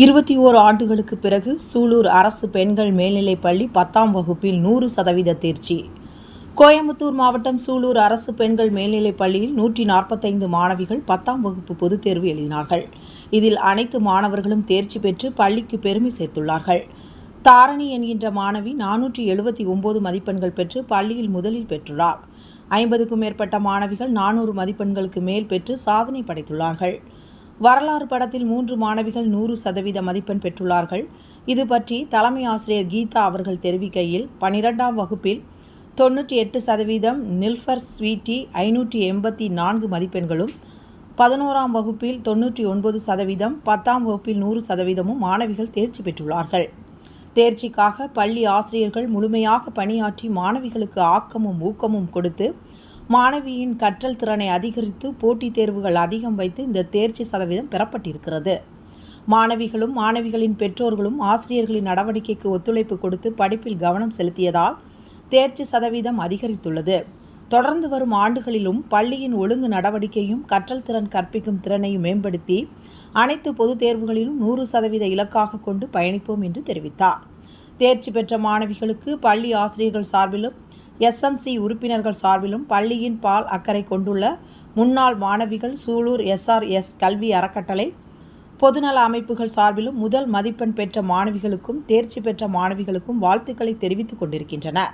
21 ஆண்டுகளுக்கு பிறகு சூலூர் அரசு பெண்கள் மேல்நிலைப்பள்ளி 10ஆம் வகுப்பில் 100% தேர்ச்சி. கோயம்புத்தூர் மாவட்டம் சூலூர் அரசு பெண்கள் மேல்நிலைப் பள்ளியில் 145 மாணவிகள் 10ஆம் வகுப்பு பொதுத் தேர்வு எழுதினார்கள். இதில் அனைத்து மாணவர்களும் தேர்ச்சி பெற்று பள்ளிக்கு பெருமை சேர்த்துள்ளார்கள். தாரணி என்கின்ற மாணவி 479 மதிப்பெண்கள் பெற்று பள்ளியில் முதலில் பெற்றுள்ளார். 50க்கும் மேற்பட்ட மாணவிகள் 400 மதிப்பெண்களுக்கு மேல் பெற்று சாதனை படைத்துள்ளார்கள். வரலாறு படத்தில் 3 மாணவிகள் 100% மதிப்பெண் பெற்றுள்ளார்கள். இது பற்றி தலைமை ஆசிரியர் கீதா அவர்கள் தெரிவிக்கையில், 12ஆம் வகுப்பில் 98% நில்ஃபர் ஸ்வீட்டி 584 மதிப்பெண்களும், 11ஆம் வகுப்பில் 99%, 10ஆம் வகுப்பில் 100% மாணவிகள் தேர்ச்சி பெற்றுள்ளார்கள். தேர்ச்சிக்காக பள்ளி ஆசிரியர்கள் முழுமையாக பணியாற்றி மாணவிகளுக்கு ஆக்கமும் ஊக்கமும் கொடுத்து மாணவியின் கற்றல் திறனை அதிகரித்து போட்டித் தேர்வுகள் அதிகம் வைத்து இந்த தேர்ச்சி சதவீதம் பெறப்பட்டிருக்கிறது. மாணவிகளும் மாணவிகளின் பெற்றோர்களும் ஆசிரியர்களின் நடவடிக்கைக்கு ஒத்துழைப்பு கொடுத்து படிப்பில் கவனம் செலுத்தியதால் தேர்ச்சி சதவீதம் அதிகரித்துள்ளது. தொடர்ந்து வரும் ஆண்டுகளிலும் பள்ளியின் ஒழுங்கு நடவடிக்கையும் கற்றல் திறன் கற்பிக்கும் திறனையும் மேம்படுத்தி அனைத்து பொதுத் தேர்வுகளிலும் 100% இலக்காக கொண்டு பயணிப்போம் என்று தெரிவித்தார். தேர்ச்சி பெற்ற மாணவிகளுக்கு பள்ளி ஆசிரியர்கள் சார்பிலும் SMC உறுப்பினர்கள் சார்பிலும் பள்ளியின் பால் அக்கறை கொண்டுள்ள முன்னாள் மாணவிகள், சூலூர் SRS கல்வி அறக்கட்டளை, பொதுநல அமைப்புகள் சார்பிலும் முதல் மதிப்பெண் பெற்ற மாணவிகளுக்கும் தேர்ச்சி பெற்ற மாணவிகளுக்கும் வாழ்த்துக்களை தெரிவித்துக் கொண்டிருக்கின்றனர்.